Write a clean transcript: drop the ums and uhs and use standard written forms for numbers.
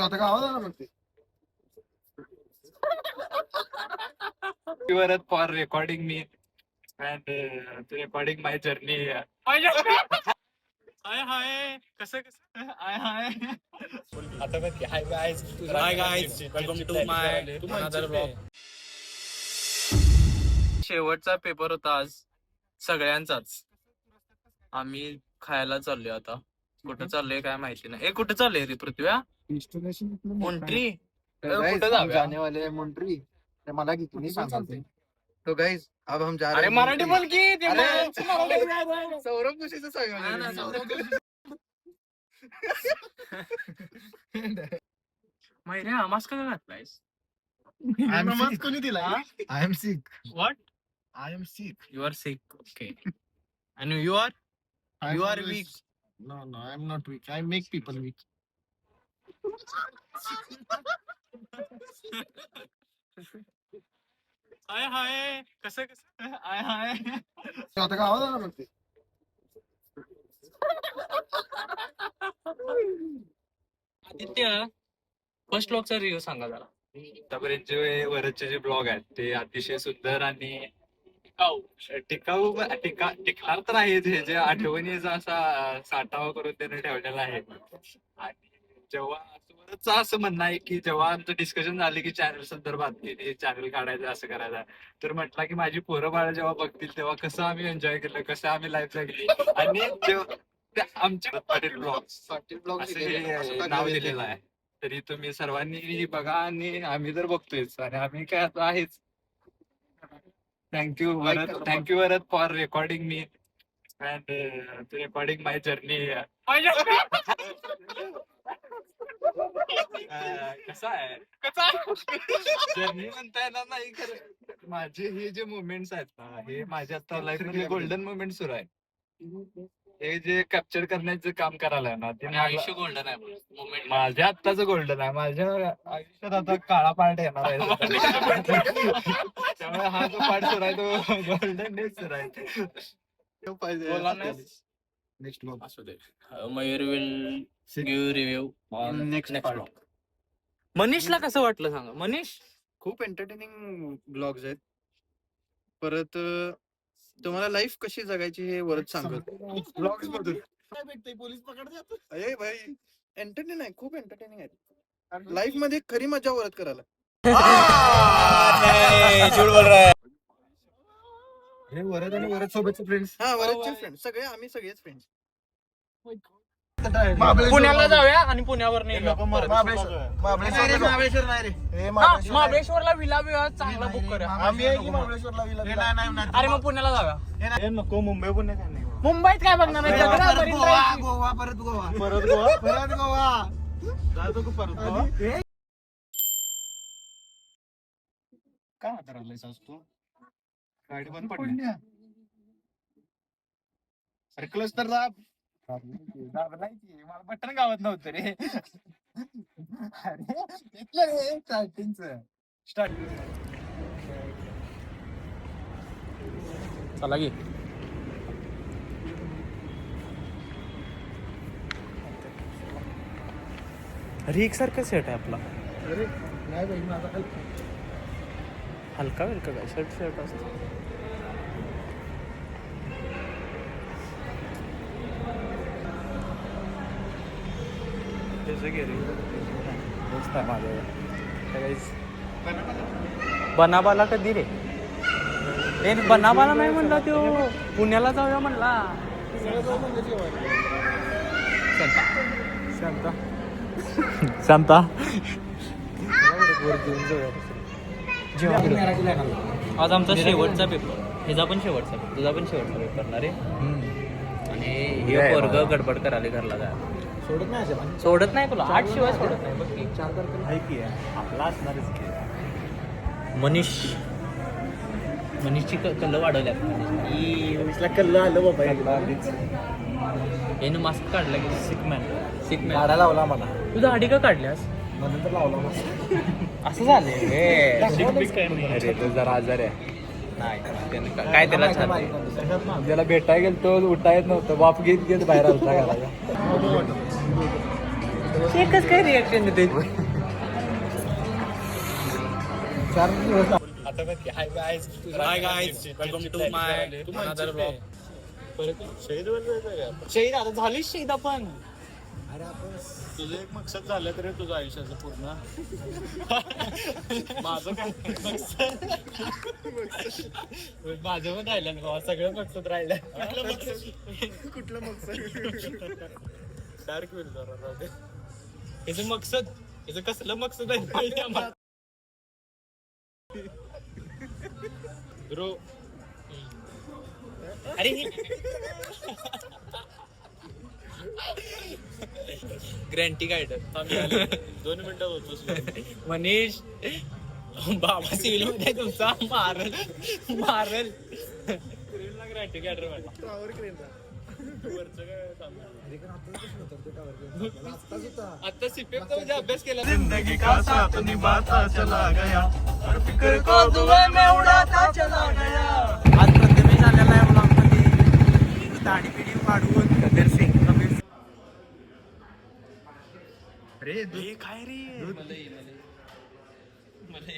आता गावात आला बघते for recording me and recording my journey. हाय हाय कसं हाय आता बघ hi guys welcome to my another blog. शेवटचा पेपर होता आज सगळ्यांचाच. आम्ही खायला चाललोय आता. कुठं चाललोय काय माहिती नाही. ए कुठं चाललोय रे पृथ्व्या? डेस्टिनेशन मोंट्री कुठं जाने वाले हैं मोंट्री. ते मला की तुम्ही सांगते तो गाइस अब हम जा रहे हैं. अरे मराठी बोल की सौरभ जोशीचं सांगा. मैऱ्या मास्क का घातलायस? मास्क कोणी दिला? I am sick. What? I am sick. You are sick. Okay. And you are weak. No, I am not weak. I make people weak. हाय हाय कसं हाय हाय आता गावात आला बघते आदित्य फर्स्ट ब्लॉगचा रिव्ह्यू सांगा जरा. आतापर्यंत जे वरचे जे ब्लॉग आहेत ते अतिशय सुंदर आणि टिकणार तर आहे. जे आठवणीचा असा साठावा करून त्याने ठेवलेला आहे. आणि जेव्हा असं म्हणणं आहे की जेव्हा आमचं डिस्कशन झालं की चॅनल संदर्भात की चॅनल काढायचं असं करायचं तर म्हटलं की माझी पोरं बाळ जेव्हा बघतील तेव्हा कसं आम्ही एन्जॉय केलं, कसं आम्ही लाईफ जगली. आणि आमच्या पाटील ब्लॉग्स असं नाव दिलेलं आहे. तरी तुम्ही सर्वांनी बघा आणि आम्ही तर बघतोयच आणि आम्ही काय आता आहेच. Thank you Varad for recording me and recording my journey. कसा आहे जर्नी म्हणता येणार नाही खरं. माझे हे जे मुवमेंट्स आहेत ना हे माझ्या आता लाईफ मध्ये गोल्डन मुवमेंट सुरू आहे. हे जे कॅप्चर करण्याचं काम करायला ना ते आयुष्य गोल्डन आहे. मुवमेंट माझ्या आत्ताच गोल्डन आहे. माझ्या आयुष्यात आता काळा पार्ट येणार आहे. त्यामुळे हा जो पार्ट सुरू आहे तो गोल्डन डेज सुरू आहे. नेक्स्ट ब्लॉग असू दे. Mayur will give review on next blog. मनीषला कसं वाटलं सांगा. मनीष खूप एंटरटेनिंग ब्लॉग्स आहेत. परत तुम्हाला लाईफ कशी जगायची हे वरच सांगत ब्लॉग्स मधून काय भेटतंय. पोलीस पकडतात. अरे भाई एंटरटेन आहे. खूप एंटरटेनिंग आहे. लाईफ मध्ये खरी मजा वरत करायला. हे वरद आणि वरद सोबतचे फ्रेंड्स. हा वरदचे फ्रेंड सगळे आम्ही सगळेच फ्रेंड्स. पुण्याला जाऊया आणि पुण्यावर महाबळेश्वर नाही रे. महाबळेश्वरला विला चांगला बुक करूया. महाबळेश्वरला अरे मग पुण्याला जाऊया. नको मुंबई पुणे मुंबईत काय बघणार आहे? गोवा परत गोवा जातो का परत गोवा. काय हाताळायला असतो गाडी बंद पडली. अरे क्लच तर मला बटन गावात नव्हतं रे. अरे स्टार्टिंगच स्टार्ट चला की अरे एकसारखं सेट आहे आपला. अरे नाही बाई माझा हलका वेलका काय शर्ट असतो. बनाबाला कधी रे? बनाबाला नाही म्हणला तो. पुण्याला जाऊया म्हणला. शांता आज आमचा शेवटचा पेपर. ह्याचा पण शेवटचा पेपर. तुझा पण शेवटचा पेपर ना रे. आणि हे वर्ग गडबड करायला घरला जायला सोडत नाही तुला. 8 शिवाय सोडत नाही. बघ 4 तारखेला आपला असणारच की. मनीषची कल्ल वाढवल्या. मनीषला कल्ल आलं बाबा. यानं मास्क काढला की सिकमॅन काढा लावला मला. तू दाढी का काढल्यास? म्हणून तर लावला मस्त. असं झालंय. अरे तो जरा आजार आहे. नाही काय त्याला त्याला भेटाय गेल तो उठा येत नव्हतं. वाफ घेत बाहेर आलता घराला. एकच काय रिएक्शन देते आता बघ की, hi guys welcome to my another blog. शहीद आता झाली शहीद आपण. तुझं एक मकसद झालं तरी तुझं आयुष्याचं पूर्ण. माझं काय माझं पण राहिलं ना बाबा, सगळं मकसद राहिलं. कुठलं मकसद डार्क होईल जरा. याचं मकसद, याचं कसलं मकसद आहे माहिती आम्हाला. ब्रो अरे ग्रँटी गायडर 2 मिनिटात होतोस. मनीष बाबा सिव्हिल मध्ये तुमचा मारल मारल. ग्रँटी कॅटर वाटलं. वरचं काय आता सीपीएमचा म्हणजे अभ्यास केला. जिंदगी का साथ निभाता चला गया और फिक्र को दुआ में उड़ाता चला गया. आज प्रथमेश आलेला आहे ब्लॉगमध्ये. दाढी पिढी वाढवून कबीर सिंग. अरे काय रे मला